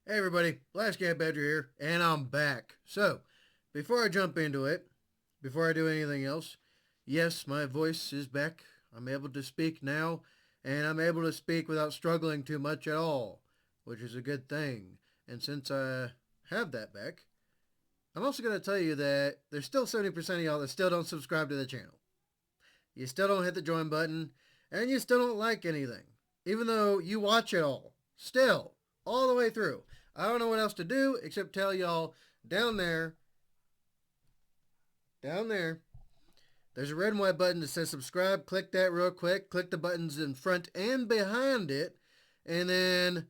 Hey everybody, Last Cat Badger here, and I'm back. So, before I jump into it, before I do anything else, yes, my voice is back. I'm able to speak now, and I'm able to speak without struggling too much at all, which is a good thing. And since I have that back, I'm also going to tell you that there's still 70% of y'all that still don't subscribe to the channel. You still don't hit the join button, and you still don't like anything, even though you watch it all. Still, all the way through. I don't know what else to do except tell y'all down there, down there, there's a red and white button that says subscribe. Click that real quick. Click the buttons in front and behind it. And then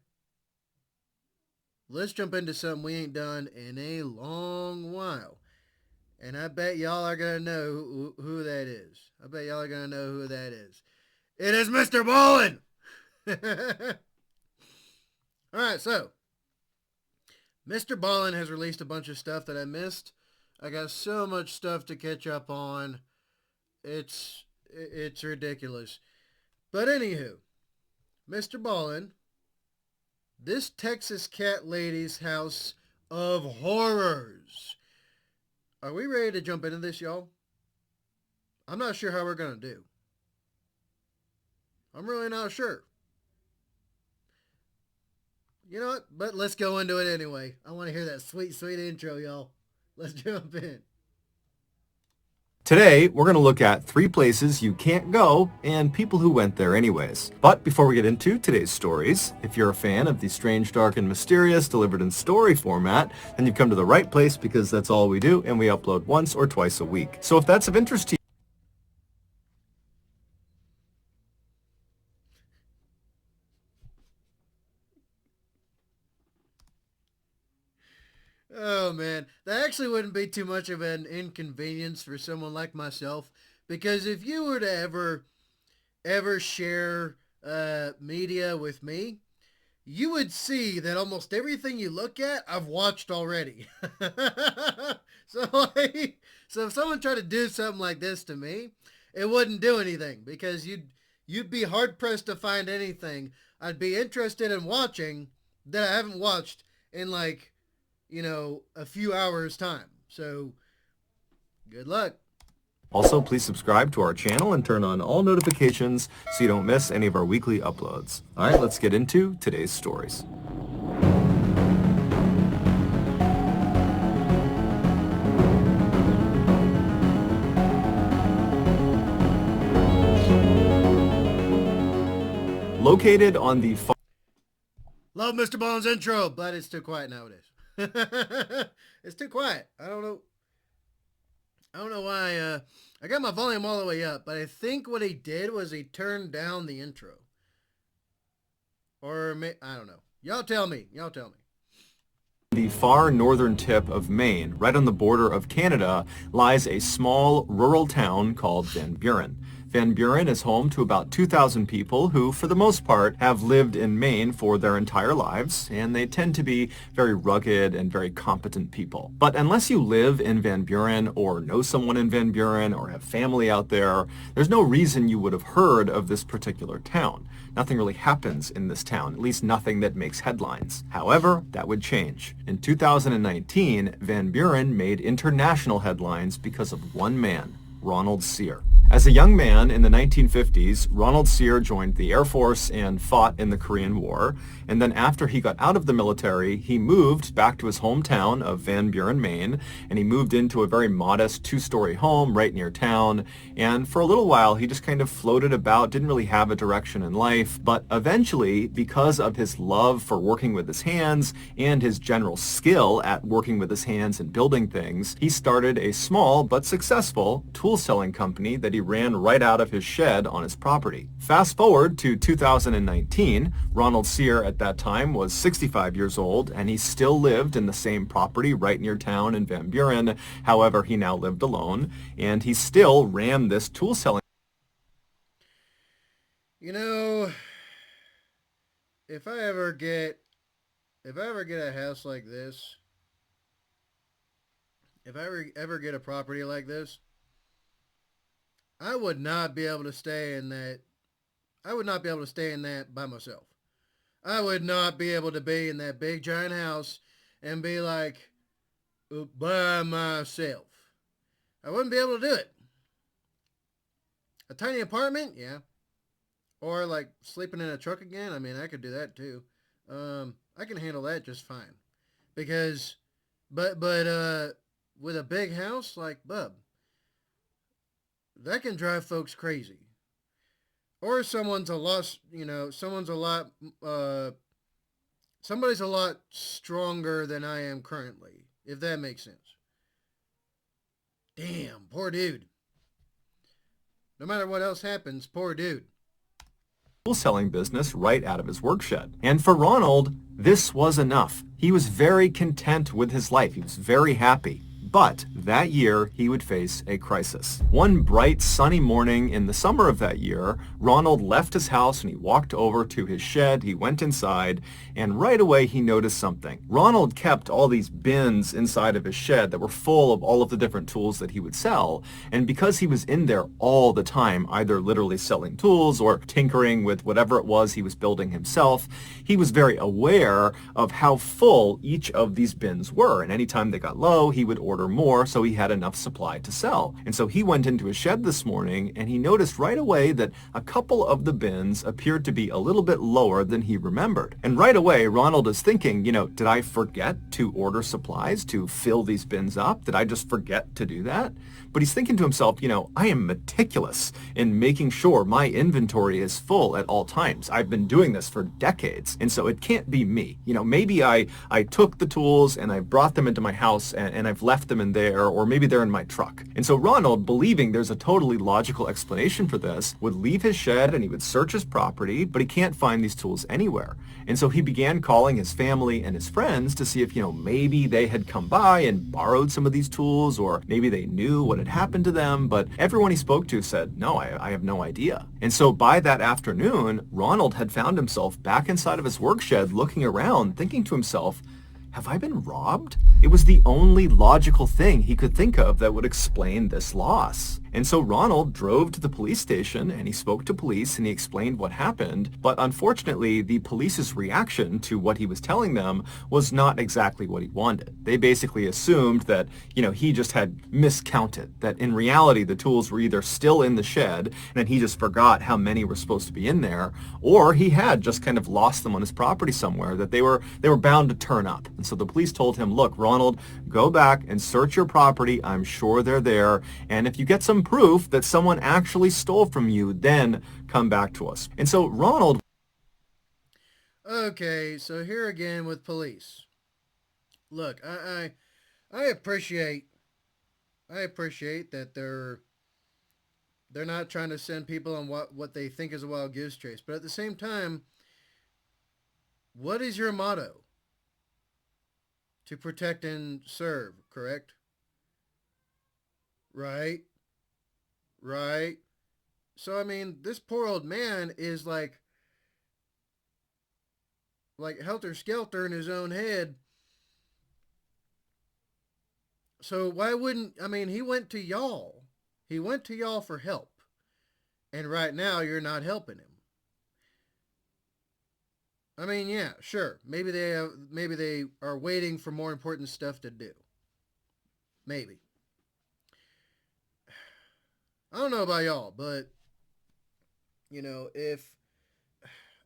let's jump into something we ain't done in a long while. And I bet y'all are going to know who that is. I bet y'all are going to know who that is. It is MrBallen! Alright, so MrBallen has released a bunch of stuff that I missed. I got so much stuff to catch up on. It's ridiculous. But anywho, MrBallen, this Texas cat lady's house of horrors. Are we ready to jump into this, y'all? I'm not sure how we're going to do. I'm really not sure. You know what? But let's go into it anyway. I want to hear that sweet, sweet intro, y'all. Let's jump in. Today, we're going to look at 3 places you can't go and people who went there anyways. But before we get into today's stories, if you're a fan of the strange, dark, and mysterious delivered in story format, then you've come to the right place because that's all we do and we upload once or twice a week. So if that's of interest to you, Oh man, that actually wouldn't be too much of an inconvenience for someone like myself, because if you were to ever share media with me, you would see that almost everything you look at, I've watched already. so like, so if someone tried to do something like this to me, it wouldn't do anything because you'd be hard pressed to find anything I'd be interested in watching that I haven't watched in like, a few hours time. So good luck. also please subscribe to our channel and turn on all notifications so you don't miss any of our weekly uploads. All right, let's get into today's stories. Located on the Love MrBallen's intro, but it's too quiet nowadays. It's too quiet. I don't know why. I got my volume all the way up, but I think what he did was he turned down the intro. Or I don't know. Y'all tell me. the far northern tip of Maine, right on the border of Canada, lies a small rural town called Van Buren. Van Buren is home to about 2,000 people who, for the most part, have lived in Maine for their entire lives, and they tend to be very rugged and very competent people. But unless you live in Van Buren or know someone in Van Buren or have family out there, there's no reason you would have heard of this particular town. Nothing really happens in this town, at least nothing that makes headlines. However, that would change. In 2019, Van Buren made international headlines because of one man, Ronald Sear. As a young man in the 1950s, Ronald Sear joined the Air Force and fought in the Korean War. And then after he got out of the military, he moved back to his hometown of Van Buren, Maine, and he moved into a very modest 2-story home right near town. And for a little while, he just kind of floated about, didn't really have a direction in life. But eventually, because of his love for working with his hands and his general skill at working with his hands and building things, he started a small but successful tool selling company that he ran right out of his shed on his property. Fast forward to 2019, Ronald Sear at that time was 65 years old, and he still lived in the same property right near town in Van Buren. However, he now lived alone, and he still ran this tool selling. You know, if I ever get a house like this, if I ever get a property like this, I would not be able to stay in that. I would not be able to stay in that by myself. I would not be able to be in that big giant house and be like by myself. I wouldn't be able to do it. A tiny apartment, yeah. Or like sleeping in a truck again. I mean, I could do that too. I can handle that just fine. Because, but with a big house like Bub, that can drive folks crazy. Or someone's a lot, someone's a lot, somebody's a lot stronger than I am currently, if that makes sense. Damn, poor dude. No matter what else happens, poor dude. Selling business right out of his work shed. And for Ronald, this was enough. He was very content with his life. He was very happy. But that year, he would face a crisis. One bright, sunny morning in the summer of that year, Ronald left his house and he walked over to his shed. He went inside, and right away he noticed something. Ronald kept all these bins inside of his shed that were full of all of the different tools that he would sell. And because he was in there all the time, either literally selling tools or tinkering with whatever it was he was building himself, he was very aware of how full each of these bins were. And anytime they got low, he would order more so he had enough supply to sell. And so he went into his shed this morning and he noticed right away that a couple of the bins appeared to be a little bit lower than he remembered. And right away, Ronald is thinking, did I forget to order supplies to fill these bins up? Did I just forget to do that? But he's thinking to himself, I am meticulous in making sure my inventory is full at all times. I've been doing this for decades, and so it can't be me. Maybe I took the tools and I brought them into my house and I've left them in there, or maybe they're in my truck. And so Ronald, believing there's a totally logical explanation for this, would leave his shed and he would search his property, but he can't find these tools anywhere. And so he began calling his family and his friends to see if, maybe they had come by and borrowed some of these tools, or maybe they knew what had happened to them. But everyone he spoke to said, no, I have no idea. And so by that afternoon, Ronald had found himself back inside of his work shed looking around, thinking to himself, have I been robbed? It was the only logical thing he could think of that would explain this loss. And so Ronald drove to the police station and he spoke to police and he explained what happened. But unfortunately, the police's reaction to what he was telling them was not exactly what he wanted. They basically assumed that, he just had miscounted, that in reality, the tools were either still in the shed and then he just forgot how many were supposed to be in there, or he had just kind of lost them on his property somewhere, that they were bound to turn up. And so the police told him, look, Ronald, go back and search your property. I'm sure they're there. And if you get some proof that someone actually stole from you, then come back to us. And so Ronald... Okay, so here again with police. Look, I appreciate that they're not trying to send people on what they think is a wild goose chase, but at the same time, what is your motto? To protect and serve, correct? Right? Right? So, I mean, this poor old man is like helter-skelter in his own head. So why wouldn't, he went to y'all. He went to y'all for help. And right now, you're not helping him. Yeah, sure. Maybe they are waiting for more important stuff to do. Maybe. I don't know about y'all, but if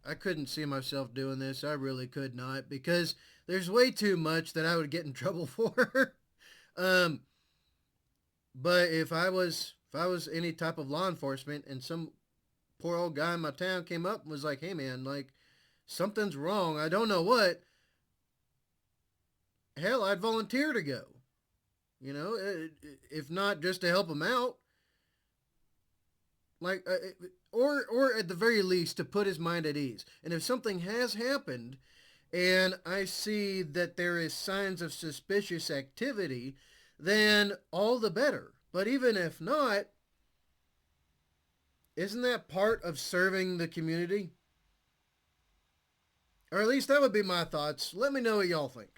I couldn't see myself doing this, I really could not, because there's way too much that I would get in trouble for. But if I was any type of law enforcement and some poor old guy in my town came up and was like, "Hey man, like, something's wrong. I don't know what." Hell, I'd volunteer to go. If not just to help him out, like, or at the very least to put his mind at ease. And if something has happened, and I see that there is signs of suspicious activity, then all the better. But even if not, isn't that part of serving the community? Or at least that would be my thoughts. Let me know what y'all think.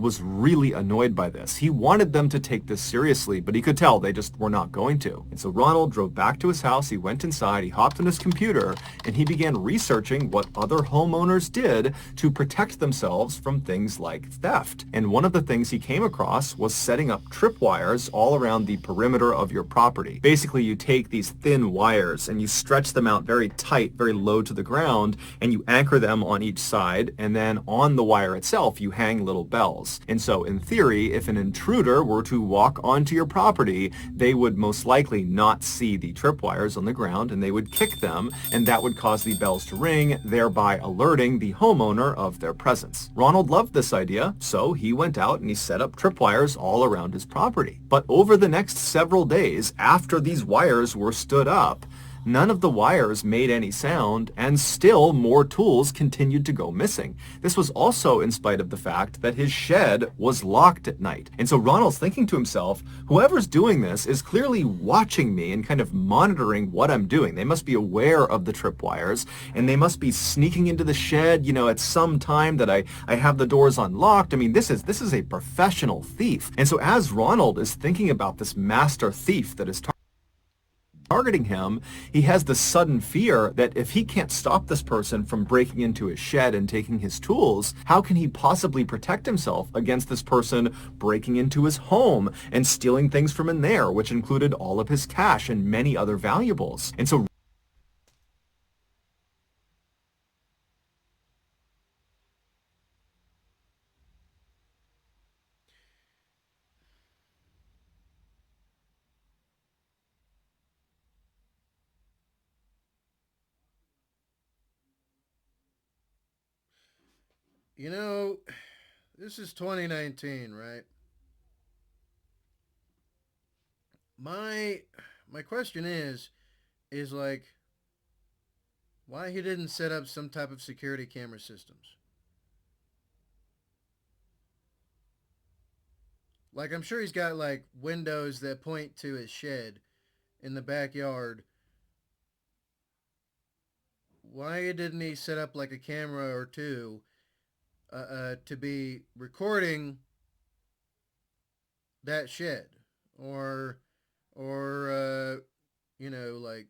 was really annoyed by this. He wanted them to take this seriously, but he could tell they just were not going to. And so Ronald drove back to his house, he went inside, he hopped on his computer, and he began researching what other homeowners did to protect themselves from things like theft. And one of the things he came across was setting up tripwires all around the perimeter of your property. Basically, you take these thin wires and you stretch them out very tight, very low to the ground, and you anchor them on each side, and then on the wire itself, you hang little bells. And so in theory, if an intruder were to walk onto your property, they would most likely not see the tripwires on the ground, and they would kick them, and that would cause the bells to ring, thereby alerting the homeowner of their presence. Ronald loved this idea, so he went out and he set up tripwires all around his property. But over the next several days, after these wires were stood up, none of the wires made any sound, and still more tools continued to go missing. This was also in spite of the fact that his shed was locked at night. And so Ronald's thinking to himself, whoever's doing this is clearly watching me and kind of monitoring what I'm doing. They must be aware of the tripwires, and they must be sneaking into the shed, at some time that I have the doors unlocked. I mean, this is a professional thief. And so as Ronald is thinking about this master thief that is targeting him, he has the sudden fear that if he can't stop this person from breaking into his shed and taking his tools, how can he possibly protect himself against this person breaking into his home and stealing things from in there, which included all of his cash and many other valuables. And so You know, this is 2019, right? My question is like why he didn't set up some type of security camera systems. Like I'm sure he's got like windows that point to his shed in the backyard. Why didn't he set up like a camera or two to be recording that shed or or like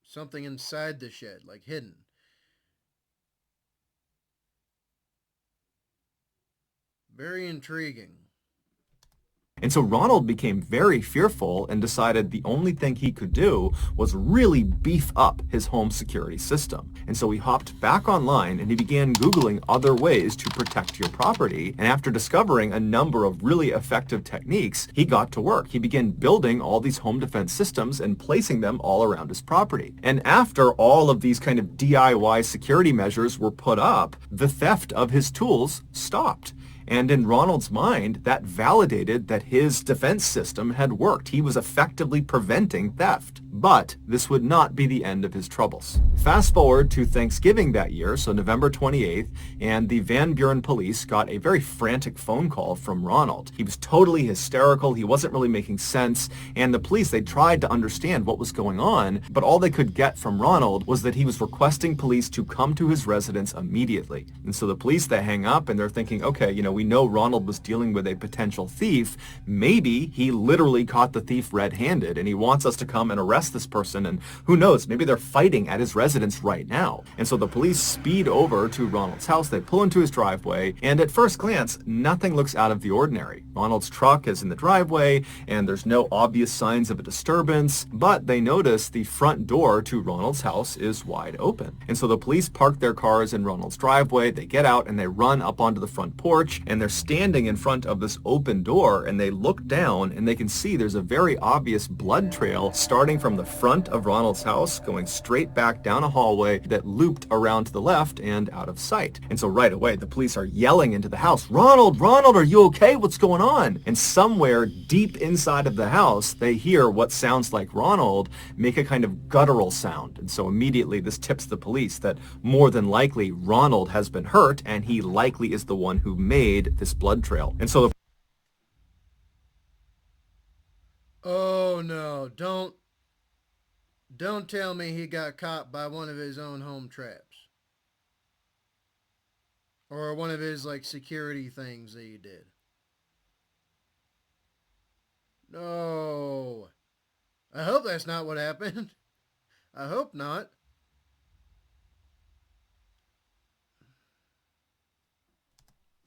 something inside the shed like hidden. Very intriguing. And so Ronald became very fearful and decided the only thing he could do was really beef up his home security system. And so he hopped back online and he began Googling other ways to protect your property. And after discovering a number of really effective techniques, he got to work. He began building all these home defense systems and placing them all around his property. And after all of these kind of DIY security measures were put up, the theft of his tools stopped. And in Ronald's mind, that validated that his defense system had worked. He was effectively preventing theft. But this would not be the end of his troubles. Fast forward to Thanksgiving that year, so November 28th, and the Van Buren police got a very frantic phone call from Ronald. He was totally hysterical. He wasn't really making sense. And the police, they tried to understand what was going on, but all they could get from Ronald was that he was requesting police to come to his residence immediately. And so the police, they hang up and they're thinking, okay, we know Ronald was dealing with a potential thief. Maybe he literally caught the thief red-handed and he wants us to come and arrest this person, and who knows, maybe they're fighting at his residence right now. And so the police speed over to Ronald's house, they pull into his driveway, and at first glance, nothing looks out of the ordinary. Ronald's truck is in the driveway, and there's no obvious signs of a disturbance, but they notice the front door to Ronald's house is wide open. And so the police park their cars in Ronald's driveway, they get out and they run up onto the front porch, and they're standing in front of this open door, and they look down and they can see there's a very obvious blood trail starting from the front of Ronald's house, going straight back down a hallway that looped around to the left and out of sight. And so right away, the police are yelling into the house, Ronald, Ronald, are you okay? What's going on? And somewhere deep inside of the house, they hear what sounds like Ronald make a kind of guttural sound. And so immediately this tips the police that more than likely Ronald has been hurt, and he likely is the one who made this blood trail. And so Oh no, don't tell me he got caught by one of his own home traps. Or one of his like security things that he did. No. I hope that's not what happened. I hope not.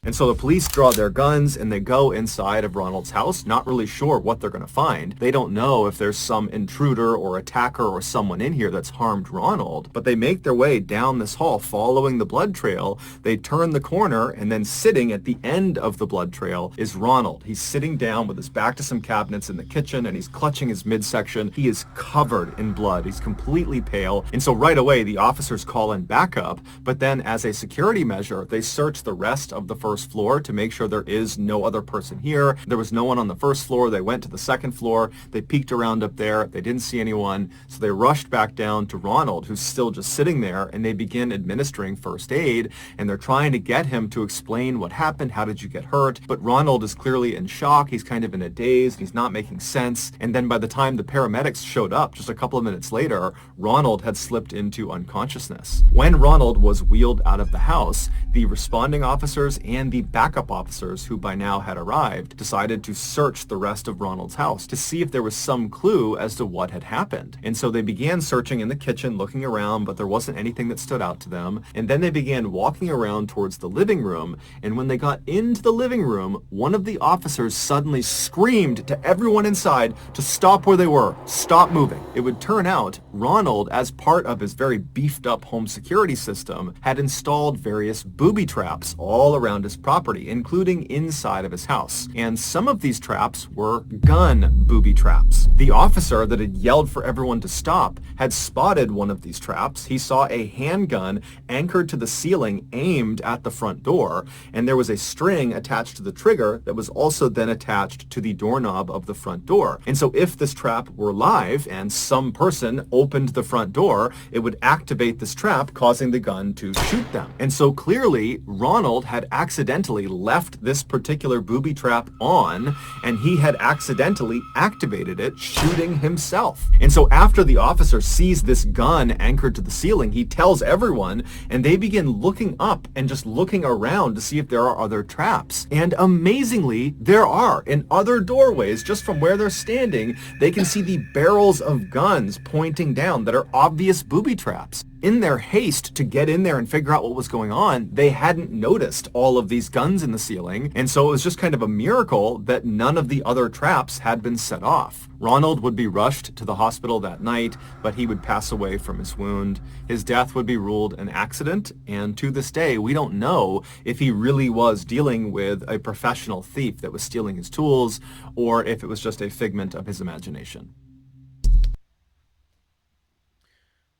And so the police draw their guns and they go inside of Ronald's house, not really sure what they're going to find. They don't know if there's some intruder or attacker or someone in here that's harmed Ronald, but they make their way down this hall following the blood trail. They turn the corner, and then sitting at the end of the blood trail is Ronald. He's sitting down with his back to some cabinets in the kitchen, and he's clutching his midsection. He is covered in blood. He's completely pale. And so right away, the officers call in backup, but then as a security measure, they search the rest of the first floor to make sure there is no other person here. There was no one on the first floor. They went to the second floor. They peeked around up there. They didn't see anyone. So they rushed back down to Ronald, who's still just sitting there, and they begin administering first aid, and they're trying to get him to explain what happened. How did you get hurt? But Ronald is clearly in shock. He's kind of in a daze. He's not making sense. And then by the time the paramedics showed up just a couple of minutes later, Ronald had slipped into unconsciousness. When Ronald was wheeled out of the house, the responding officers and the backup officers, who by now had arrived, decided to search the rest of Ronald's house to see if there was some clue as to what had happened. And so they began searching in the kitchen, looking around, but there wasn't anything that stood out to them. And then they began walking around towards the living room. And when they got into the living room, one of the officers suddenly screamed to everyone inside to stop where they were, stop moving. It would turn out Ronald, as part of his very beefed up home security system, had installed various booby traps all around his property, including inside of his house. And some of these traps were gun booby traps. The officer that had yelled for everyone to stop had spotted one of these traps. He saw a handgun anchored to the ceiling aimed at the front door, and there was a string attached to the trigger that was also then attached to the doorknob of the front door. And so if this trap were live and some person opened the front door, it would activate this trap, causing the gun to shoot them. And so clearly Ronald had accidentally left this particular booby trap on, and he had accidentally activated it, shooting himself. And so after the officer sees this gun anchored to the ceiling, he tells everyone, and they begin looking up and just looking around to see if there are other traps. And amazingly, there are. In other doorways, just from where they're standing, they can see the barrels of guns pointing down that are obvious booby traps. In their haste to get in there and figure out what was going on, they hadn't noticed all of these guns in the ceiling, and so it was just kind of a miracle that none of the other traps had been set off. Ronald would be rushed to the hospital that night, but he would pass away from his wound. His death would be ruled an accident, and to this day, we don't know if he really was dealing with a professional thief that was stealing his tools, or if it was just a figment of his imagination.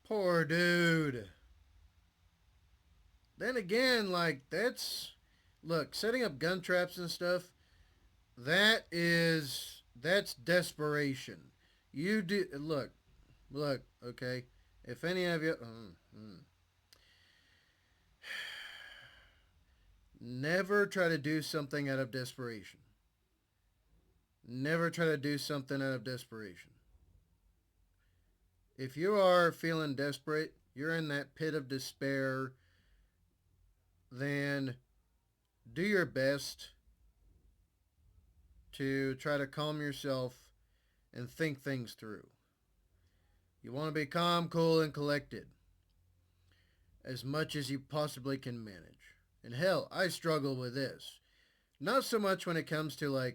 Poor dude. Then again, like, look, setting up gun traps and stuff, that's desperation. You do, look, okay, if any of you, never try to do something out of desperation. Never try to do something out of desperation. If you are feeling desperate, you're in that pit of despair, then do your best to try to calm yourself and think things through. You want to be calm, cool, and collected as much as you possibly can manage. And hell, I struggle with this. Not so much when it comes to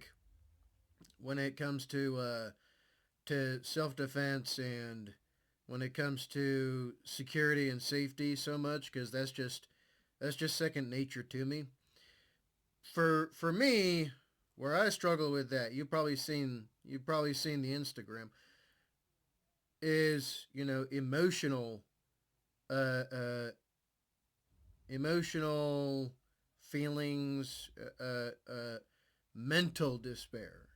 to self-defense and when it comes to security and safety so much, because that's just second nature to me. For me, where I struggle with that, you've probably seen the Instagram, is, emotional feelings, mental despair,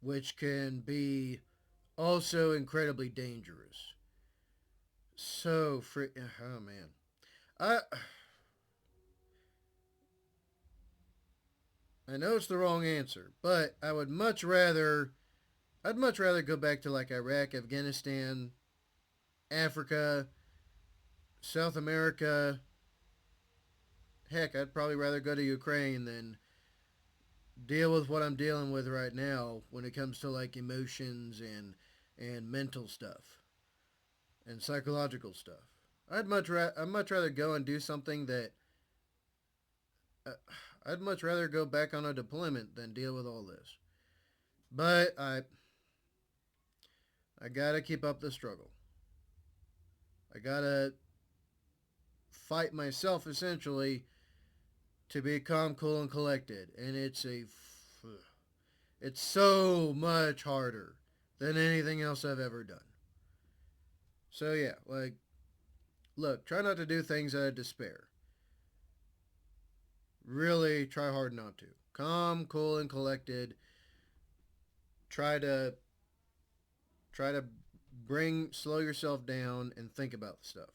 which can be also incredibly dangerous. Oh man. I know it's the wrong answer, but I'd much rather go back to like Iraq, Afghanistan, Africa, South America. Heck, I'd probably rather go to Ukraine deal with what I'm dealing with right now when it comes to like emotions and mental stuff and psychological stuff. I'd much rather go and do something that uh, I'd much rather go back on a deployment than deal with all this. But I gotta keep up the struggle. I gotta fight myself essentially to be calm, cool, and collected, and it's so much harder than anything else I've ever done. So yeah, like look, try not to do things out of despair. Really try hard not to. Calm, cool, and collected. Try to try to slow yourself down and think about the stuff.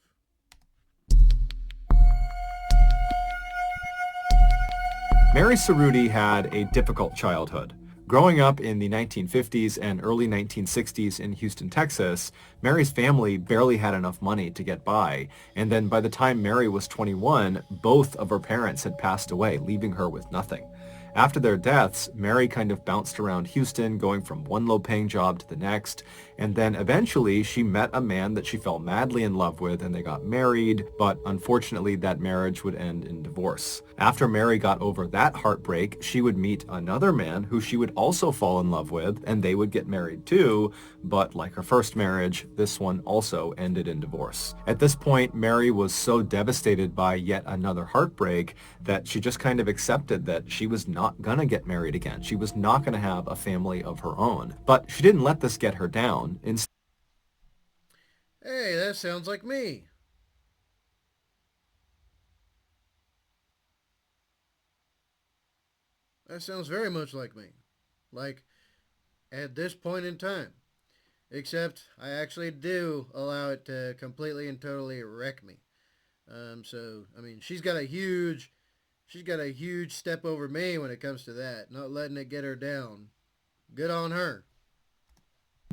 Mary Cerruti had a difficult childhood. Growing up in the 1950s and early 1960s in Houston, Texas, Mary's family barely had enough money to get by. And then by the time Mary was 21, both of her parents had passed away, leaving her with nothing. After their deaths, Mary kind of bounced around Houston, going from one low-paying job to the next, and then eventually she met a man that she fell madly in love with and they got married, but unfortunately that marriage would end in divorce. After Mary got over that heartbreak, she would meet another man who she would also fall in love with, and they would get married too, but like her first marriage, this one also ended in divorce. At this point, Mary was so devastated by yet another heartbreak that she just kind of accepted that she was not gonna get married again. She was not gonna have a family of her own. But she didn't let this get her down. Hey, that sounds like me. That sounds very much like me. Like at this point in time. Except I actually do allow it to completely and totally wreck me. So I mean, she's got a huge step over me when it comes to that. Not letting it get her down. Good on her.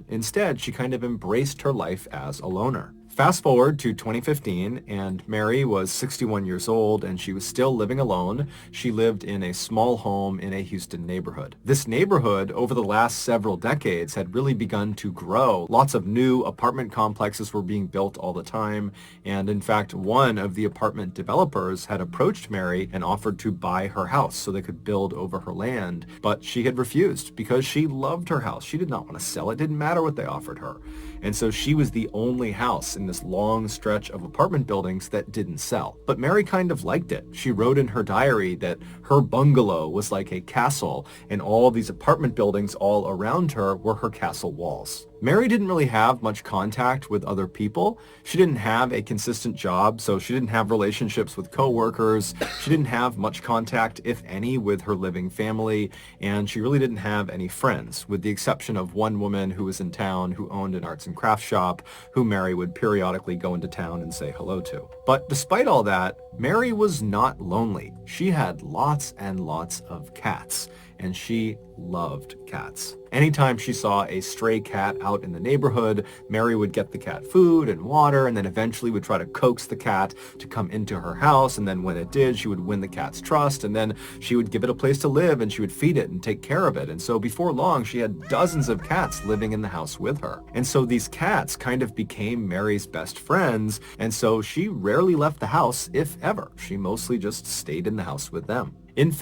Instead, she kind of embraced her life as a loner. Fast forward to 2015, and Mary was 61 years old, and she was still living alone. She lived in a small home in a Houston neighborhood. This neighborhood, over the last several decades, had really begun to grow. Lots of new apartment complexes were being built all the time, and in fact, one of the apartment developers had approached Mary and offered to buy her house so they could build over her land, but she had refused because she loved her house. She did not want to sell it. It didn't matter what they offered her. And so she was the only house in this long stretch of apartment buildings that didn't sell. But Mary kind of liked it. She wrote in her diary that her bungalow was like a castle, and all these apartment buildings all around her were her castle walls. Mary didn't really have much contact with other people. She didn't have a consistent job, so she didn't have relationships with coworkers. She didn't have much contact, if any, with her living family, and she really didn't have any friends, with the exception of one woman who was in town who owned an arts and crafts shop, who Mary would periodically go into town and say hello to. But despite all that, Mary was not lonely. She had lots and lots of cats, and she loved cats. Anytime she saw a stray cat out in the neighborhood, Mary would get the cat food and water, and then eventually would try to coax the cat to come into her house, and then when it did, she would win the cat's trust, and then she would give it a place to live, and she would feed it and take care of it. And so before long, she had dozens of cats living in the house with her. And so these cats kind of became Mary's best friends, and so she rarely left the house, if ever. She mostly just stayed in the house with them. In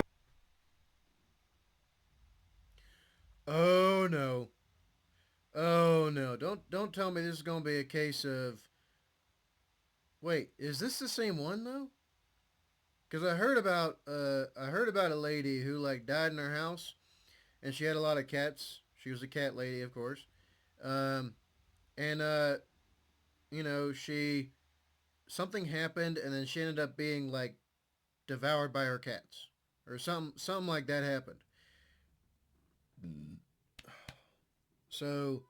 Oh no. Oh no. Don't tell me this is gonna be a case of wait, is this the same one though? Because I heard about a lady who like died in her house and she had a lot of cats. She was a cat lady, of course. Um, and you know, she something happened and then she ended up being like devoured by her cats or something like that happened. So,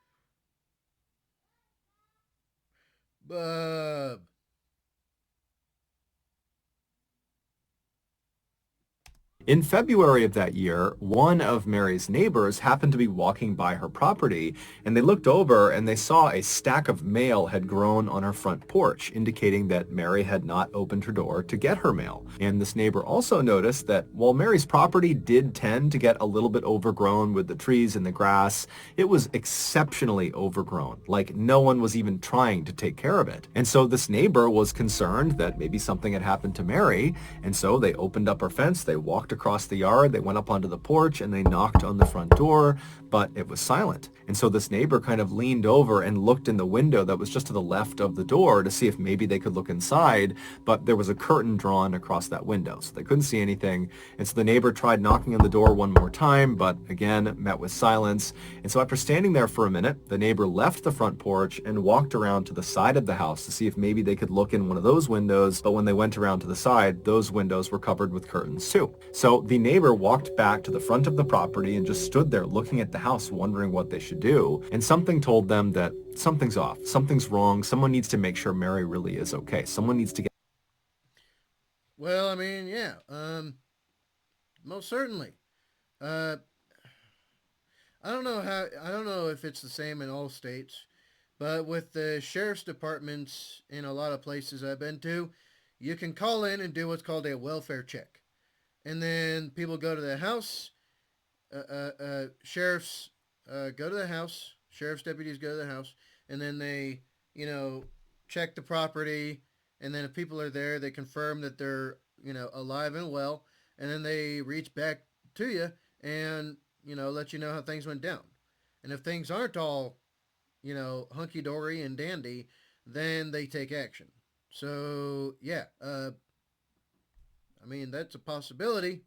Bub. In February of that year, one of Mary's neighbors happened to be walking by her property, and they looked over and they saw a stack of mail had grown on her front porch, indicating that Mary had not opened her door to get her mail. And this neighbor also noticed that while Mary's property did tend to get a little bit overgrown with the trees and the grass, it was exceptionally overgrown, like no one was even trying to take care of it. And so this neighbor was concerned that maybe something had happened to Mary, and so they opened up her fence, they walked across the yard, they went up onto the porch, and they knocked on the front door, but it was silent. And so this neighbor kind of leaned over and looked in the window that was just to the left of the door to see if maybe they could look inside, but there was a curtain drawn across that window, so they couldn't see anything. And so the neighbor tried knocking on the door one more time, but again, met with silence. And so after standing there for a minute, the neighbor left the front porch and walked around to the side of the house to see if maybe they could look in one of those windows, but when they went around to the side, those windows were covered with curtains too. So the neighbor walked back to the front of the property and just stood there looking at the house, wondering what they should do. And something told them that something's off, something's wrong, someone needs to make sure Mary really is okay. Someone needs to get... Well, I mean, yeah, most certainly. Uh, I don't know if it's the same in all states, but with the sheriff's departments in a lot of places I've been to, you can call in and do what's called a welfare check. And then people go to the house, sheriffs go to the house, sheriff's deputies go to the house, and then they, check the property, and then if people are there, they confirm that they're, alive and well, and then they reach back to you and, let you know how things went down. And if things aren't all, hunky-dory and dandy, then they take action. So, yeah, I mean, that's a possibility.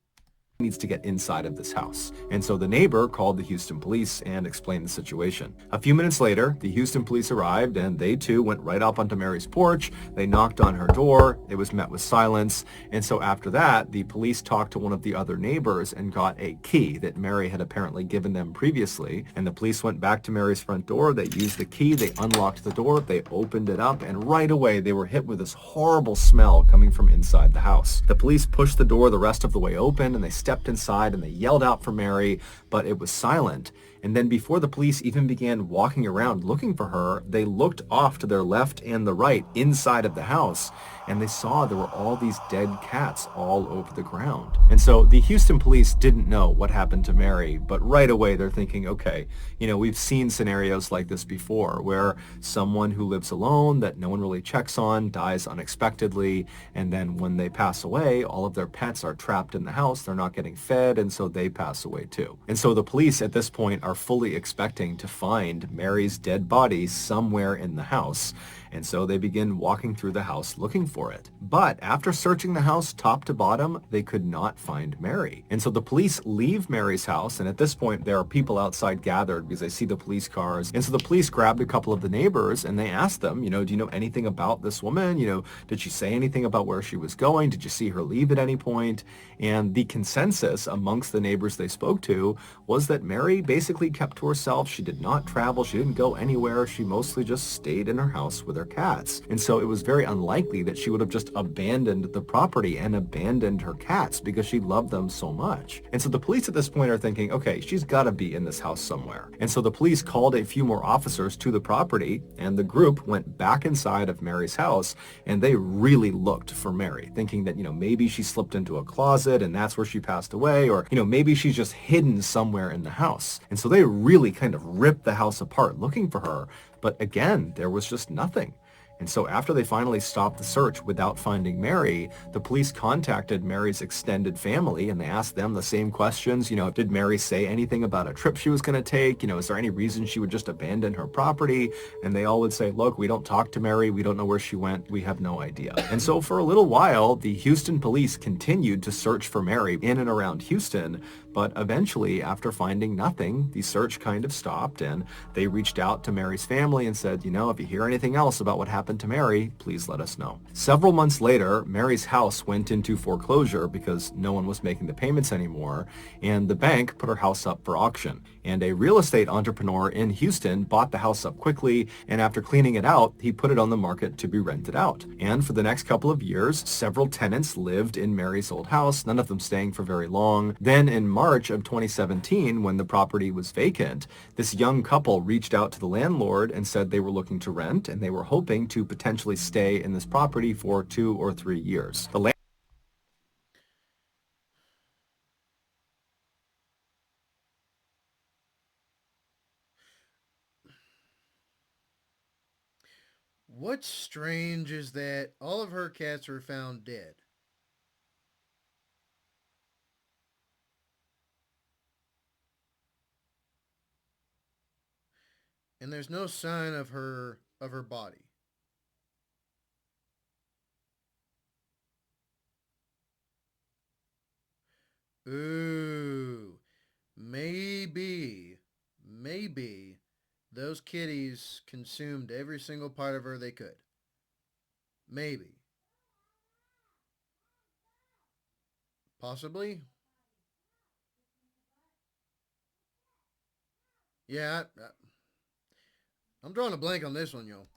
Needs to get inside of this house. And so the neighbor called the Houston police and explained the situation. A few minutes later, the Houston police arrived and they too went right up onto Mary's porch. They knocked on her door. It was met with silence. And so after that, the police talked to one of the other neighbors and got a key that Mary had apparently given them previously. And the police went back to Mary's front door. They used the key. They unlocked the door. They opened it up. And right away, they were hit with this horrible smell coming from inside the house. The police pushed the door the rest of the way open and they stepped inside and they yelled out for Mary, but it was silent. And then before the police even began walking around looking for her, they looked off to their left and the right inside of the house, and they saw there were all these dead cats all over the ground. And so the Houston police didn't know what happened to Mary, but right away they're thinking, okay, we've seen scenarios like this before where someone who lives alone that no one really checks on dies unexpectedly, and then when they pass away, all of their pets are trapped in the house, they're not getting fed, and so they pass away too. And so the police at this point are fully expecting to find Mary's dead body somewhere in the house. And so they begin walking through the house looking for it. But after searching the house top to bottom, they could not find Mary. And so the police leave Mary's house, and at this point there are people outside gathered because they see the police cars. And so the police grabbed a couple of the neighbors and they asked them, do you know anything about this woman? Did she say anything about where she was going? Did you see her leave at any point? And the consensus amongst the neighbors they spoke to was that Mary basically kept to herself. She did not travel. She didn't go anywhere. She mostly just stayed in her house with her cats. And so it was very unlikely that she would have just abandoned the property and abandoned her cats because she loved them so much. And so the police at this point are thinking, okay, she's got to be in this house somewhere. And so the police called a few more officers to the property, and the group went back inside of Mary's house, and they really looked for Mary, thinking that, maybe she slipped into a closet and that's where she passed away, or, maybe she's just hidden somewhere in the house. And so they really kind of ripped the house apart looking for her. But again, there was just nothing. And so after they finally stopped the search without finding Mary, the police contacted Mary's extended family and they asked them the same questions. Did Mary say anything about a trip she was going to take? Is there any reason she would just abandon her property? And they all would say, look, we don't talk to Mary. We don't know where she went. We have no idea. And so for a little while, the Houston police continued to search for Mary in and around Houston. But eventually, after finding nothing, the search kind of stopped, and they reached out to Mary's family and said, if you hear anything else about what happened to Mary, please let us know. Several months later, Mary's house went into foreclosure because no one was making the payments anymore, and the bank put her house up for auction. And a real estate entrepreneur in Houston bought the house up quickly, and after cleaning it out, he put it on the market to be rented out. And for the next couple of years, several tenants lived in Mary's old house, none of them staying for very long. Then in March of 2017, when the property was vacant, this young couple reached out to the landlord and said they were looking to rent, and they were hoping to potentially stay in this property for 2 or 3 years. What's strange is that all of her cats were found dead. And there's no sign of her body. Ooh, maybe those kitties consumed every single part of her they could. Maybe, possibly. Yeah, I'm drawing a blank on this one, yo.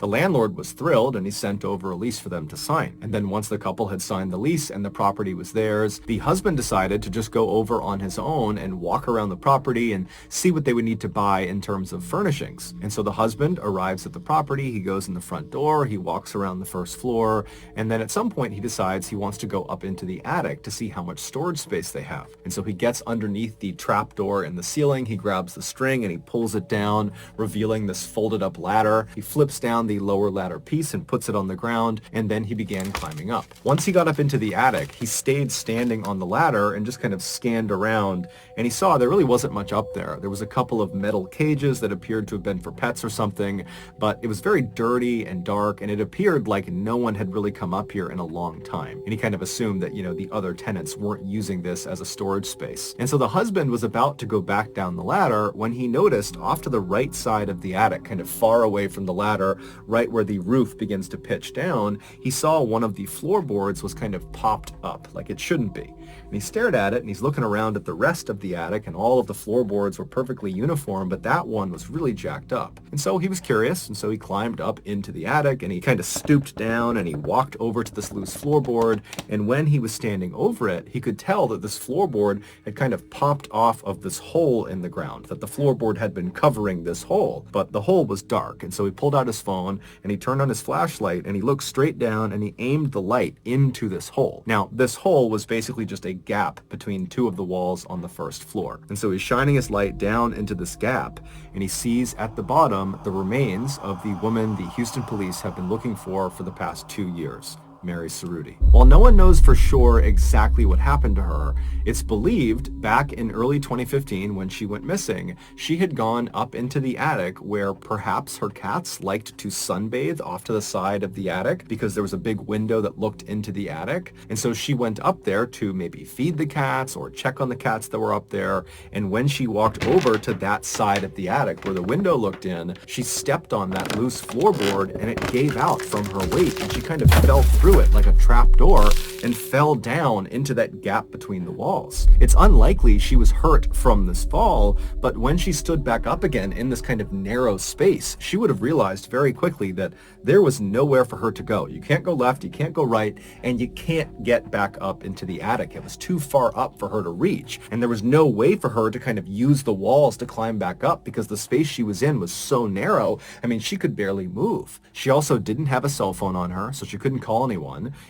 The landlord was thrilled, and he sent over a lease for them to sign. And then once the couple had signed the lease and the property was theirs, the husband decided to just go over on his own and walk around the property and see what they would need to buy in terms of furnishings. And so the husband arrives at the property, he goes in the front door, he walks around the first floor, and then at some point he decides he wants to go up into the attic to see how much storage space they have. And so he gets underneath the trap door in the ceiling, he grabs the string and he pulls it down, revealing this folded up ladder. He flips down the lower ladder piece and puts it on the ground, and then he began climbing up. Once he got up into the attic, he stayed standing on the ladder and just kind of scanned around, and he saw there really wasn't much up there. There was a couple of metal cages that appeared to have been for pets or something, but it was very dirty and dark, and it appeared like no one had really come up here in a long time. And he kind of assumed that, the other tenants weren't using this as a storage space. And so the husband was about to go back down the ladder when he noticed off to the right side of the attic, kind of far away from the ladder, right where the roof begins to pitch down, he saw one of the floorboards was kind of popped up like it shouldn't be. And he stared at it, and he's looking around at the rest of the attic, and all of the floorboards were perfectly uniform, but that one was really jacked up. And so he was curious, and so he climbed up into the attic, and he kind of stooped down, and he walked over to this loose floorboard, and when he was standing over it, he could tell that this floorboard had kind of popped off of this hole in the ground, that the floorboard had been covering this hole, but the hole was dark. And so he pulled out his phone, and he turned on his flashlight, and he looked straight down, and he aimed the light into this hole. Now, this hole was basically just a gap between two of the walls on the first floor. And so he's shining his light down into this gap, and he sees at the bottom the remains of the woman the Houston police have been looking for the past 2 years. Mary Cerruti. While no one knows for sure exactly what happened to her, it's believed back in early 2015 when she went missing, she had gone up into the attic where perhaps her cats liked to sunbathe off to the side of the attic because there was a big window that looked into the attic. And so she went up there to maybe feed the cats or check on the cats that were up there. And when she walked over to that side of the attic where the window looked in, she stepped on that loose floorboard and it gave out from her weight, and she kind of fell through it like a trap door and fell down into that gap between the walls. It's unlikely she was hurt from this fall, but when she stood back up again in this kind of narrow space, she would have realized very quickly that there was nowhere for her to go. You can't go left, you can't go right, and you can't get back up into the attic. It was too far up for her to reach, and there was no way for her to kind of use the walls to climb back up because the space she was in was so narrow. I mean, she could barely move. She also didn't have a cell phone on her, so she couldn't call anyone.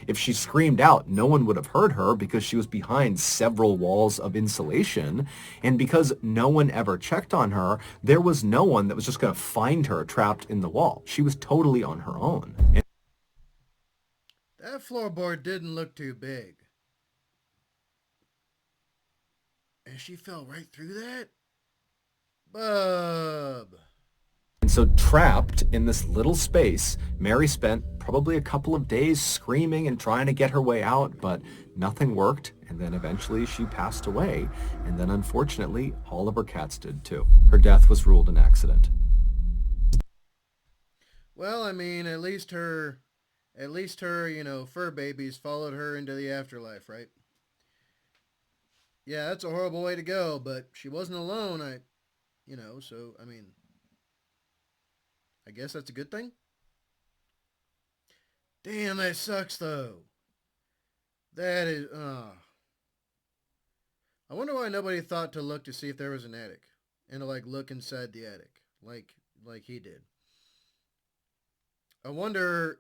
If she screamed out, no one would have heard her because she was behind several walls of insulation. And because no one ever checked on her, there was no one that was just going to find her trapped in the wall. She was totally on her own. That floorboard didn't look too big. And she fell right through that? Bub. And so trapped in this little space, Mary spent probably a couple of days screaming and trying to get her way out, but nothing worked. And then eventually she passed away. And then unfortunately, all of her cats did too. Her death was ruled an accident. Well, I mean, at least her, fur babies followed her into the afterlife, right? Yeah, that's a horrible way to go, but she wasn't alone. So, I mean, I guess that's a good thing. Damn, that sucks though. That is, I wonder why nobody thought to look to see if there was an attic and to like look inside the attic like he did. I wonder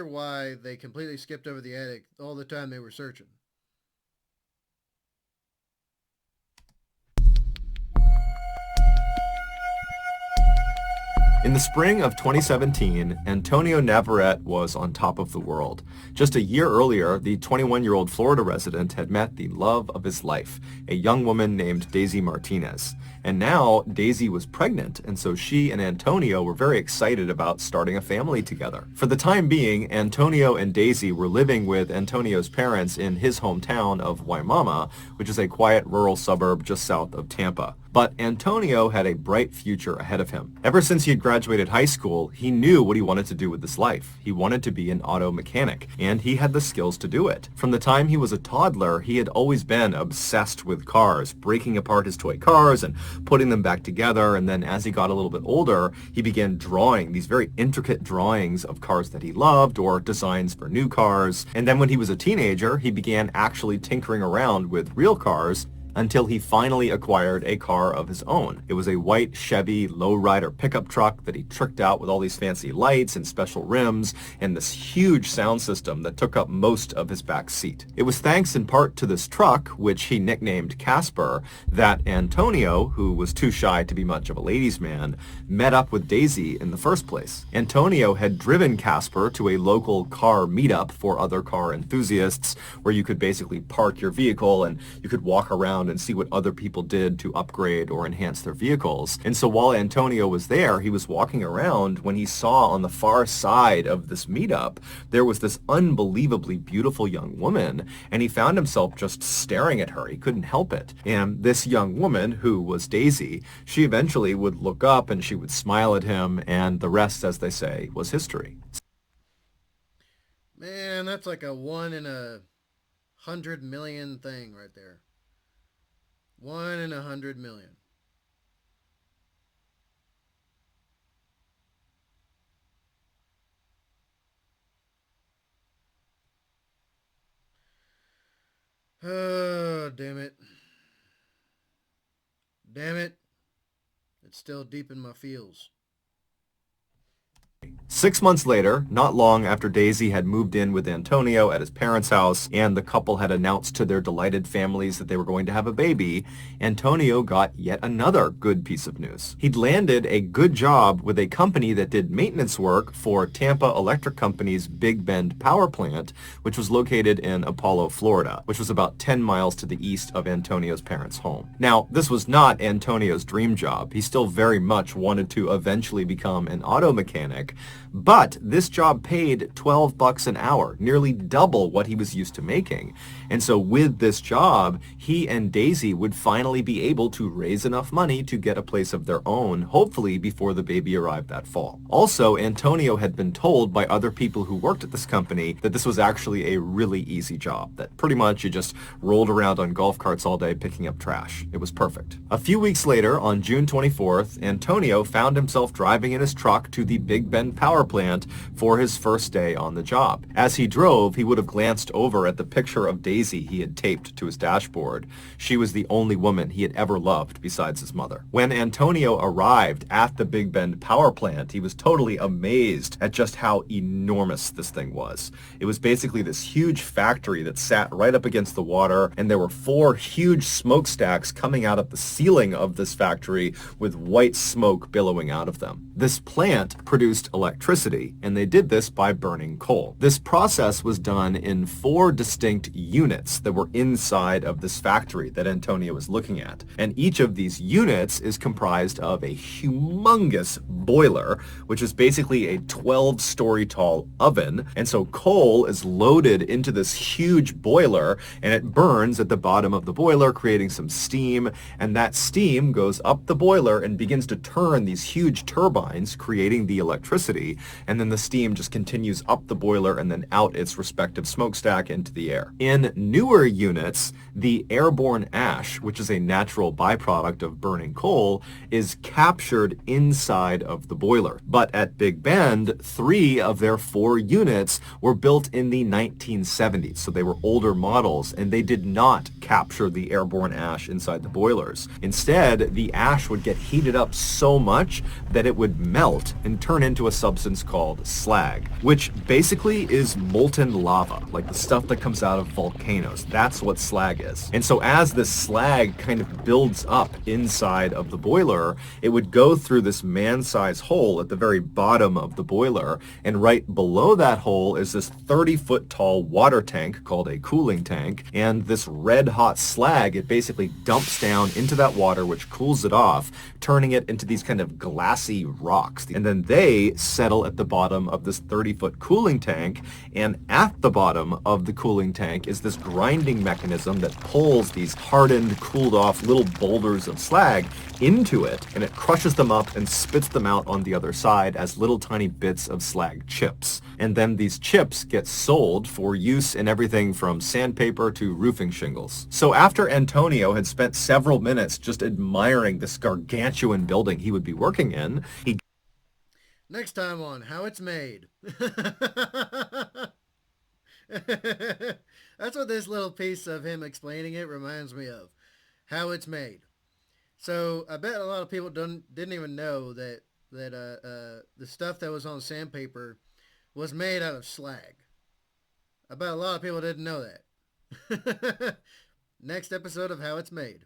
why they completely skipped over the attic all the time they were searching. In the spring of 2017, Antonio Navarrete was on top of the world. Just a year earlier, the 21-year-old Florida resident had met the love of his life, a young woman named Daisy Martinez. And now Daisy was pregnant, and so she and Antonio were very excited about starting a family together. For the time being, Antonio and Daisy were living with Antonio's parents in his hometown of Waimama, which is a quiet rural suburb just south of Tampa. But Antonio had a bright future ahead of him. Ever since he had graduated high school, he knew what he wanted to do with his life. He wanted to be an auto mechanic, and he had the skills to do it. From the time he was a toddler, he had always been obsessed with cars, breaking apart his toy cars and putting them back together. And then as he got a little bit older, he began drawing these very intricate drawings of cars that he loved or designs for new cars. And then when he was a teenager, he began actually tinkering around with real cars until he finally acquired a car of his own. It was a white Chevy lowrider pickup truck that he tricked out with all these fancy lights and special rims and this huge sound system that took up most of his back seat. It was thanks in part to this truck, which he nicknamed Casper, that Antonio, who was too shy to be much of a ladies' man, met up with Daisy in the first place. Antonio had driven Casper to a local car meetup for other car enthusiasts, where you could basically park your vehicle and you could walk around and see what other people did to upgrade or enhance their vehicles. And so while Antonio was there, he was walking around when he saw on the far side of this meetup, there was this unbelievably beautiful young woman, and he found himself just staring at her. He couldn't help it. And this young woman, who was Daisy, she eventually would look up and she would smile at him, and the rest, as they say, was history. Man, that's like a 1 in 100 million thing right there. 1 in 100 million. Oh, damn it. Damn it. It's still deep in my feels. 6 months later, not long after Daisy had moved in with Antonio at his parents' house and the couple had announced to their delighted families that they were going to have a baby, Antonio got yet another good piece of news. He'd landed a good job with a company that did maintenance work for Tampa Electric Company's Big Bend power plant, which was located in Apollo, Florida, which was about 10 miles to the east of Antonio's parents' home. Now, this was not Antonio's dream job. He still very much wanted to eventually become an auto mechanic, but this job paid $12 an hour, nearly double what he was used to making. And so with this job, he and Daisy would finally be able to raise enough money to get a place of their own, hopefully before the baby arrived that fall. Also, Antonio had been told by other people who worked at this company that this was actually a really easy job, that pretty much you just rolled around on golf carts all day picking up trash. It was perfect. A few weeks later, on June 24th, Antonio found himself driving in his truck to the Big Bend power plant for his first day on the job. As he drove, he would have glanced over at the picture of Daisy he had taped to his dashboard. She was the only woman he had ever loved besides his mother. When Antonio arrived at the Big Bend power plant, he was totally amazed at just how enormous this thing was. It was basically this huge factory that sat right up against the water, and there were 4 huge smokestacks coming out of the ceiling of this factory with white smoke billowing out of them. This plant produced produced electricity, and they did this by burning coal. This process was done in 4 distinct units that were inside of this factory that Antonio was looking at. And each of these units is comprised of a humongous boiler, which is basically a 12-story tall oven. And so coal is loaded into this huge boiler, and it burns at the bottom of the boiler, creating some steam. And that steam goes up the boiler and begins to turn these huge turbines, creating the electricity. And then the steam just continues up the boiler and then out its respective smokestack into the air. In newer units, the airborne ash, which is a natural byproduct of burning coal, is captured inside of the boiler. But at Big Bend, 3 of their 4 units were built in the 1970s, so they were older models, and they did not capture the airborne ash inside the boilers. Instead, the ash would get heated up so much that it would melt and turn into a substance called slag, which basically is molten lava, like the stuff that comes out of volcanoes. That's what slag is. And so as this slag kind of builds up inside of the boiler, it would go through this man-sized hole at the very bottom of the boiler, and right below that hole is this 30-foot tall water tank called a cooling tank, and this red-hot slag, it basically dumps down into that water, which cools it off, turning it into these kind of glassy rocks. And then they settle at the bottom of this 30-foot cooling tank, and at the bottom of the cooling tank is this grinding mechanism that pulls these hardened, cooled off little boulders of slag into it, and it crushes them up and spits them out on the other side as little tiny bits of slag chips. And then these chips get sold for use in everything from sandpaper to roofing shingles. So after Antonio had spent several minutes just admiring this gargantuan building he would be working in, he... Next time on How It's Made. That's what this little piece of him explaining it reminds me of. How it's made. So I bet a lot of people didn't even know that the stuff that was on sandpaper was made out of slag. I bet a lot of people didn't know that. Next episode of How It's Made.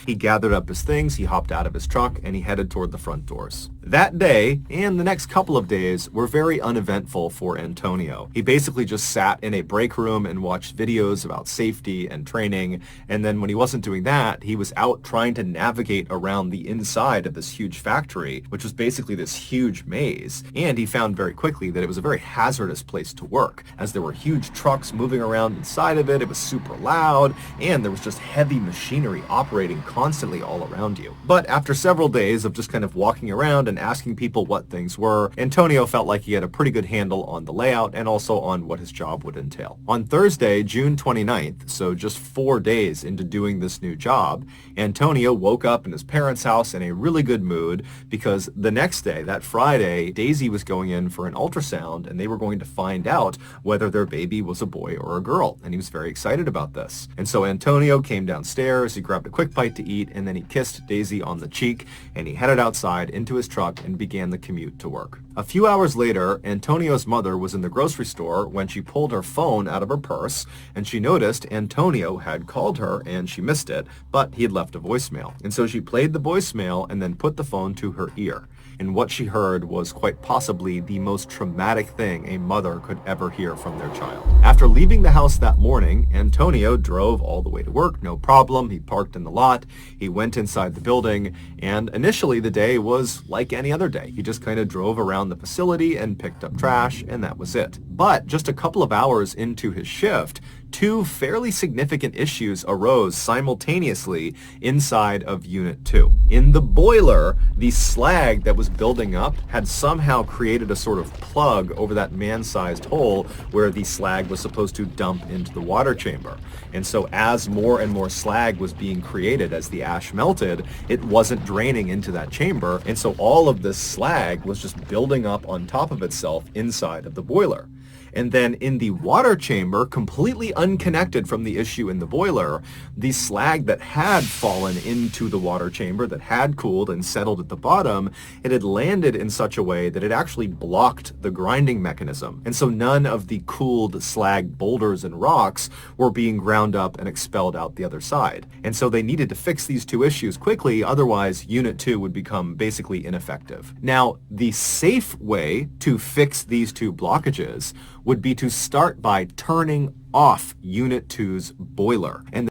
He gathered up his things, he hopped out of his truck, and he headed toward the front doors. That day, and the next couple of days, were very uneventful for Antonio. He basically just sat in a break room and watched videos about safety and training, and then when he wasn't doing that, he was out trying to navigate around the inside of this huge factory, which was basically this huge maze. And he found very quickly that it was a very hazardous place to work, as there were huge trucks moving around inside of it, it was super loud, and there was just heavy machinery operating constantly all around you. But after several days of just kind of walking around and asking people what things were, Antonio felt like he had a pretty good handle on the layout and also on what his job would entail. On Thursday, June 29th, so just 4 days into doing this new job, Antonio woke up in his parents' house in a really good mood because the next day, that Friday, Daisy was going in for an ultrasound and they were going to find out whether their baby was a boy or a girl, and he was very excited about this. And so Antonio came downstairs, he grabbed a quick bite to eat, and then he kissed Daisy on the cheek, and he headed outside into his truck and began the commute to work. A few hours later, Antonio's mother was in the grocery store when she pulled her phone out of her purse, and she noticed Antonio had called her, and she missed it, but he had left a voicemail. And so she played the voicemail and then put the phone to her ear. And what she heard was quite possibly the most traumatic thing a mother could ever hear from their child. After leaving the house that morning, Antonio drove all the way to work, no problem. He parked in the lot, he went inside the building, and initially the day was like any other day. He just kind of drove around the facility and picked up trash, and that was it. But just a couple of hours into his shift, 2 fairly significant issues arose simultaneously inside of Unit 2. In the boiler, the slag that was building up had somehow created a sort of plug over that man-sized hole where the slag was supposed to dump into the water chamber. And so as more and more slag was being created as the ash melted, it wasn't draining into that chamber, and so all of this slag was just building up on top of itself inside of the boiler. And then in the water chamber, completely unconnected from the issue in the boiler, the slag that had fallen into the water chamber, that had cooled and settled at the bottom, it had landed in such a way that it actually blocked the grinding mechanism. And so none of the cooled slag boulders and rocks were being ground up and expelled out the other side. And so they needed to fix these two issues quickly, otherwise Unit 2 would become basically ineffective. Now, the safe way to fix these two blockages would be to start by turning off Unit 2's boiler. And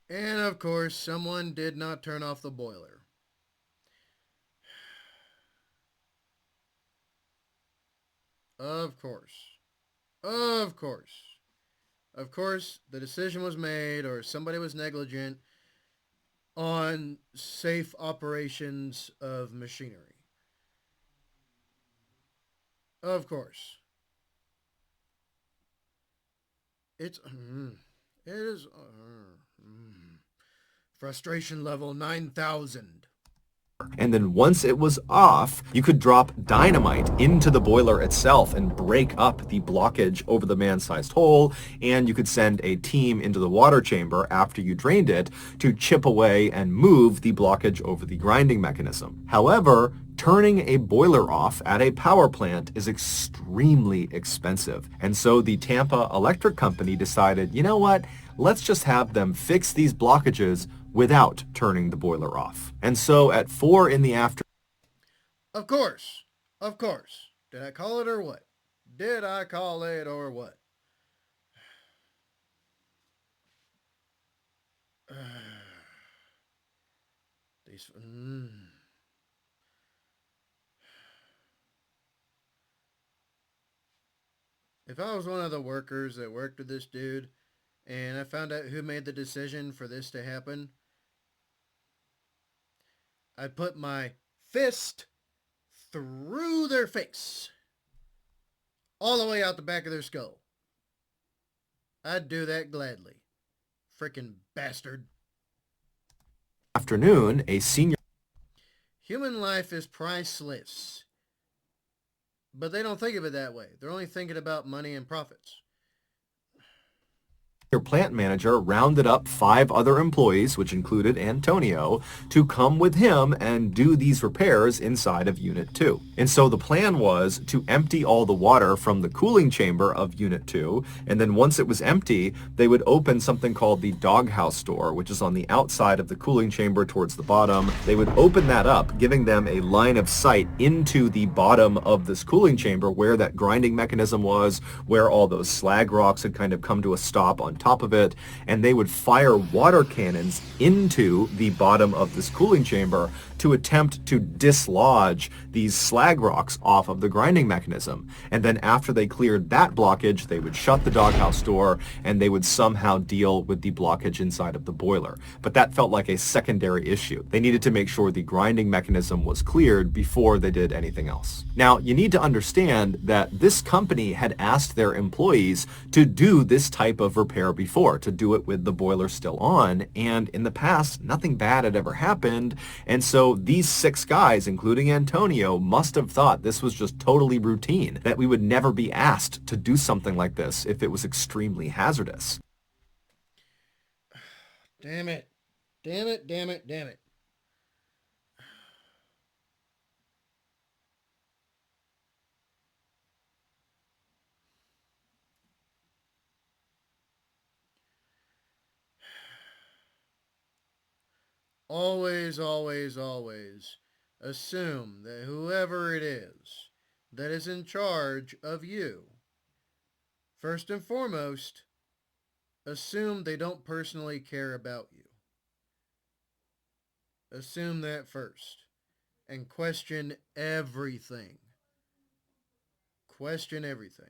of course, someone did not turn off the boiler. Of course. Of course. Of course, the decision was made, or somebody was negligent on safe operations of machinery. Of course. It is frustration level 9,000. And then once it was off, you could drop dynamite into the boiler itself and break up the blockage over the man-sized hole, and you could send a team into the water chamber after you drained it to chip away and move the blockage over the grinding mechanism. However, turning a boiler off at a power plant is extremely expensive. And so the Tampa Electric Company decided, you know what, let's just have them fix these blockages without turning the boiler off. And so at 4 in the afternoon... Of course. Of course. Did I call it or what? Did I call it or what? These... If I was one of the workers that worked with this dude and I found out who made the decision for this to happen, I'd put my fist through their face, all the way out the back of their skull. I'd do that gladly. Frickin' bastard. Afternoon, a senior... Human life is priceless. But they don't think of it that way. They're only thinking about money and profits. Your plant manager rounded up 5 other employees, which included Antonio, to come with him and do these repairs inside of Unit 2. And so the plan was to empty all the water from the cooling chamber of Unit 2, and then once it was empty, they would open something called the doghouse door, which is on the outside of the cooling chamber towards the bottom. They would open that up, giving them a line of sight into the bottom of this cooling chamber where that grinding mechanism was, where all those slag rocks had kind of come to a stop on top of it, and they would fire water cannons into the bottom of this cooling chamber to attempt to dislodge these slag rocks off of the grinding mechanism. And then after they cleared that blockage, they would shut the doghouse door and they would somehow deal with the blockage inside of the boiler. But that felt like a secondary issue. They needed to make sure the grinding mechanism was cleared before they did anything else. Now, you need to understand that this company had asked their employees to do this type of repair before, to do it with the boiler still on, and in the past, nothing bad had ever happened, and so these 6 guys, including Antonio, must have thought this was just totally routine, that we would never be asked to do something like this if it was extremely hazardous. Damn it. Damn it, damn it, damn it. Always, always, always assume that whoever it is that is in charge of you, first and foremost, assume they don't personally care about you. Assume that first. And question everything. Question everything.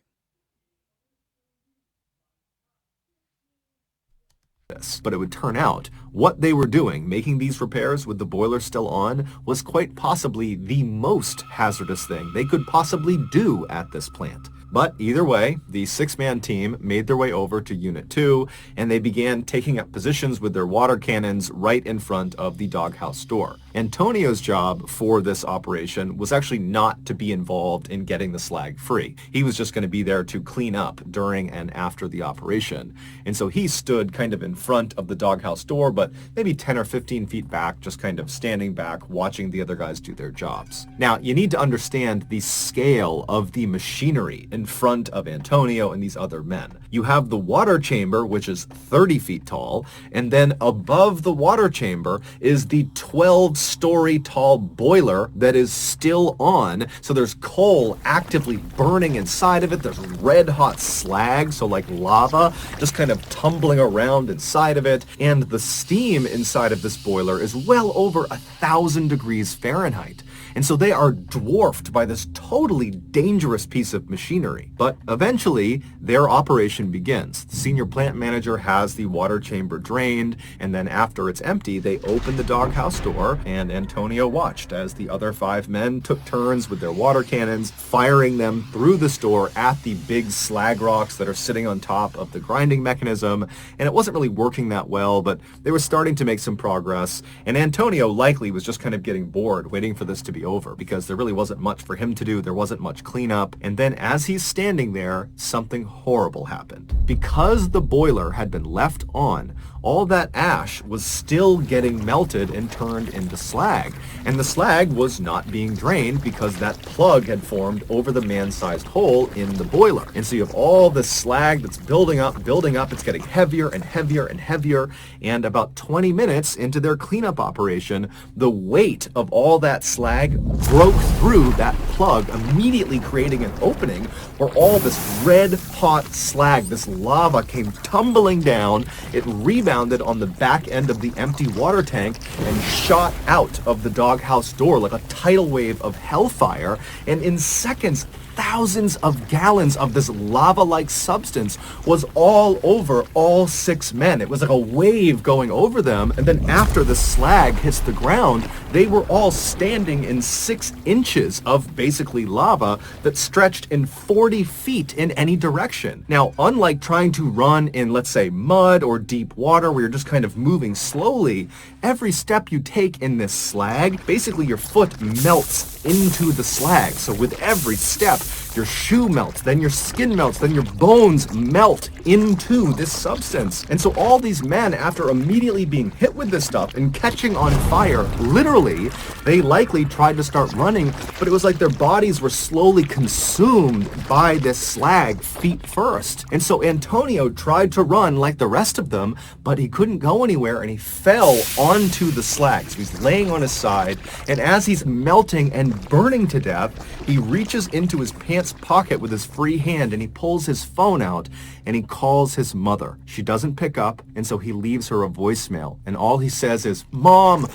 But it would turn out what they were doing, making these repairs with the boiler still on, was quite possibly the most hazardous thing they could possibly do at this plant. But either way, the 6-man team made their way over to Unit 2, and they began taking up positions with their water cannons right in front of the doghouse door. Antonio's job for this operation was actually not to be involved in getting the slag free. He was just going to be there to clean up during and after the operation. And so he stood kind of in front of the doghouse door, but maybe 10 or 15 feet back, just kind of standing back, watching the other guys do their jobs. Now, you need to understand the scale of the machinery in front of Antonio and these other men. You have the water chamber, which is 30 feet tall, and then above the water chamber is the 12-story tall boiler that is still on. So there's coal actively burning inside of it. There's red hot slag, so like lava, just kind of tumbling around inside of it. And the steam inside of this boiler is well over 1,000 degrees Fahrenheit. And so they are dwarfed by this totally dangerous piece of machinery. But eventually, their operation begins. The senior plant manager has the water chamber drained, and then after it's empty, they open the doghouse door, and Antonio watched as the other 5 men took turns with their water cannons, firing them through the store at the big slag rocks that are sitting on top of the grinding mechanism. And it wasn't really working that well, but they were starting to make some progress, and Antonio likely was just kind of getting bored waiting for this to be over because there really wasn't much for him to do. There wasn't much cleanup. And then as he's standing there, something horrible happened. Because the boiler had been left on, all that ash was still getting melted and turned into slag. And the slag was not being drained because that plug had formed over the man-sized hole in the boiler. And so you have all this slag that's building up. It's getting heavier and heavier and heavier. And about 20 minutes into their cleanup operation, the weight of all that slag broke through that plug, immediately creating an opening where all this red hot slag, this lava, came tumbling down. It rebounded on the back end of the empty water tank and shot out of the doghouse door like a tidal wave of hellfire. And in seconds, thousands of gallons of this lava-like substance was all over all 6 men. It was like a wave going over them. And then after the slag hits the ground, they were all standing in 6 inches of basically lava that stretched in 40 feet in any direction. Now, unlike trying to run in, let's say, mud or deep water where you're just kind of moving slowly, every step you take in this slag, basically your foot melts into the slag. So with every step, your shoe melts, then your skin melts, then your bones melt into this substance. And so all these men, after immediately being hit with this stuff and catching on fire, literally, they likely tried to start running, but it was like their bodies were slowly consumed by this slag feet first. And so Antonio tried to run like the rest of them, but he couldn't go anywhere and he fell onto the slag. So he's laying on his side, and as he's melting and burning to death, he reaches into his pants pocket with his free hand and he pulls his phone out and he calls his mother. She doesn't pick up, and so he leaves her a voicemail, and all he says is, "Mom,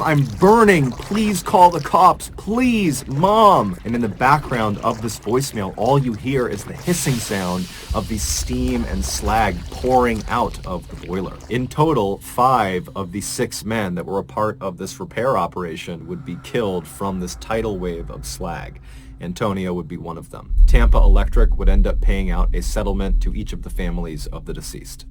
I'm burning. Please call the cops. Please, Mom." And in the background of this voicemail, all you hear is the hissing sound of the steam and slag pouring out of the boiler. In total, 5 of the 6 men that were a part of this repair operation would be killed from this tidal wave of slag. Antonio would be one of them. Tampa Electric would end up paying out a settlement to each of the families of the deceased.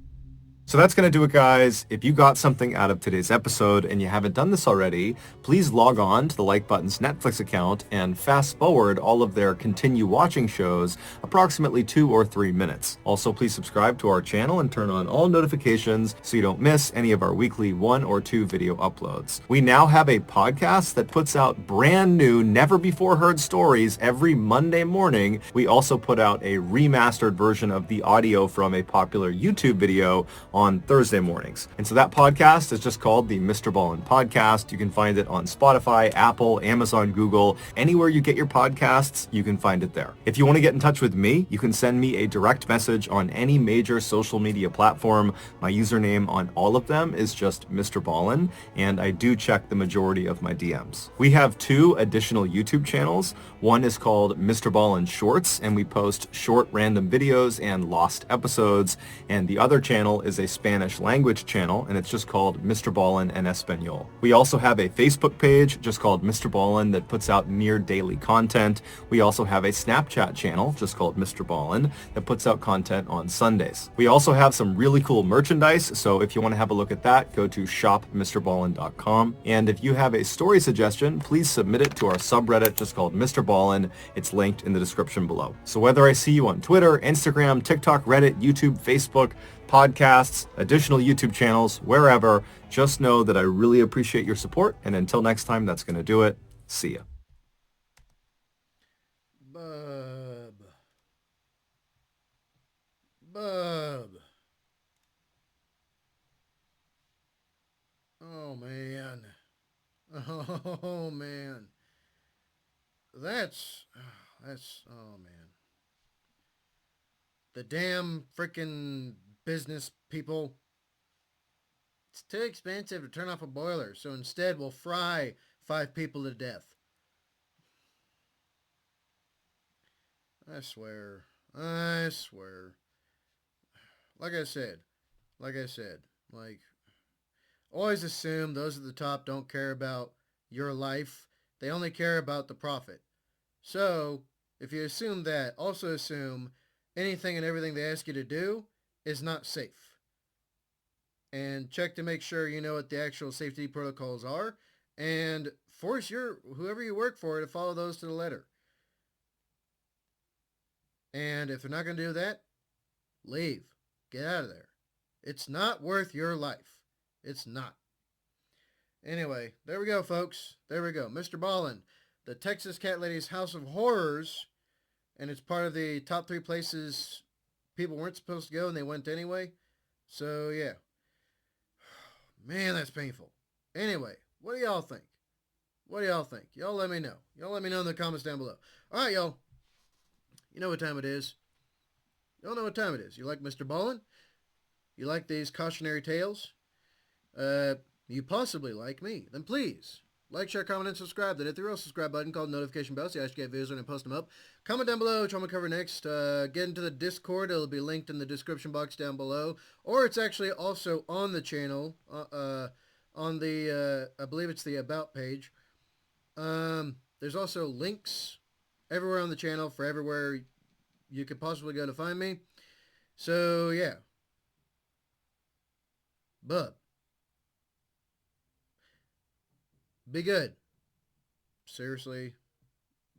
So that's going to do it, guys. If you got something out of today's episode and you haven't done this already, please log on to the Like Button's Netflix account and fast forward all of their continue watching shows approximately 2 or 3 minutes. Also, please subscribe to our channel and turn on all notifications so you don't miss any of our weekly 1 or 2 video uploads. We now have a podcast that puts out brand new, never before heard stories every Monday morning. We also put out a remastered version of the audio from a popular YouTube video on Thursday mornings. And so that podcast is just called the MrBallen Podcast. You can find it on Spotify, Apple, Amazon, Google, anywhere you get your podcasts, you can find it there. If you want to get in touch with me, you can send me a direct message on any major social media platform. My username on all of them is just MrBallen, and I do check the majority of my DMs. We have 2 additional YouTube channels. One is called MrBallen Shorts, and we post short random videos and lost episodes. And the other channel is a Spanish language channel, and it's just called MrBallen en Español. We also have a Facebook page just called MrBallen that puts out near daily content. We also have a Snapchat channel just called MrBallen that puts out content on Sundays. We also have some really cool merchandise, so if you want to have a look at that, go to shopmrballen.com. And if you have a story suggestion, please submit it to our subreddit just called MrBallen. It's linked in the description below. So whether I see you on Twitter, Instagram, TikTok, Reddit, YouTube, Facebook, podcasts, additional YouTube channels, wherever, just know that I really appreciate your support. And until next time, that's going to do it. See ya. Bub. Oh, man. Oh, man. Oh, man. The damn frickin' business people. It's too expensive to turn off a boiler, so instead we'll fry 5 people to death. I swear. Like I said, always assume those at the top don't care about your life. They only care about the profit. So, if you assume that, also assume anything and everything they ask you to do is not safe. And check to make sure you know what the actual safety protocols are, and force whoever you work for to follow those to the letter. And if they're not going to do that, leave. Get out of there. It's not worth your life. It's not. Anyway, there we go, folks. There we go. MrBallen, the Texas Cat Lady's House of Horrors, and it's part of the top 3 places people weren't supposed to go and they went anyway. So, yeah. Man, that's painful. Anyway, what do y'all think? Y'all let me know. Y'all let me know in the comments down below. All right, y'all. You know what time it is. Y'all know what time it is. You like MrBallen? You like these cautionary tales? You possibly like me. Then please, like, share, comment, and subscribe. Then hit the real subscribe button called notification bell so you actually get videos when I post them up. Comment down below which one I'm going to cover next. Get into the Discord. It'll be linked in the description box down below. Or it's actually also on the channel. On the, I believe it's the About page. There's also links everywhere on the channel for everywhere you could possibly go to find me. So, yeah. Bub. Be good. Seriously.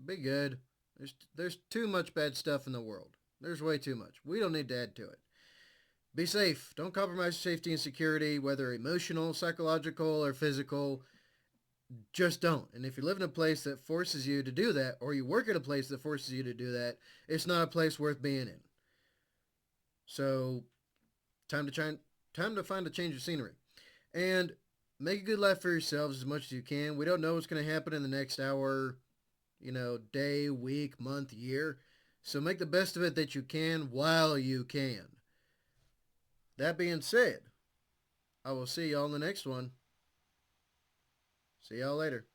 Be good. There's too much bad stuff in the world. There's way too much. We don't need to add to it. Be safe. Don't compromise safety and security, whether emotional, psychological, or physical. Just don't. And if you live in a place that forces you to do that, or you work at a place that forces you to do that, it's not a place worth being in. So, time to find a change of scenery. And make a good life for yourselves as much as you can. We don't know what's going to happen in the next hour, day, week, month, year. So make the best of it that you can while you can. That being said, I will see y'all in the next one. See y'all later.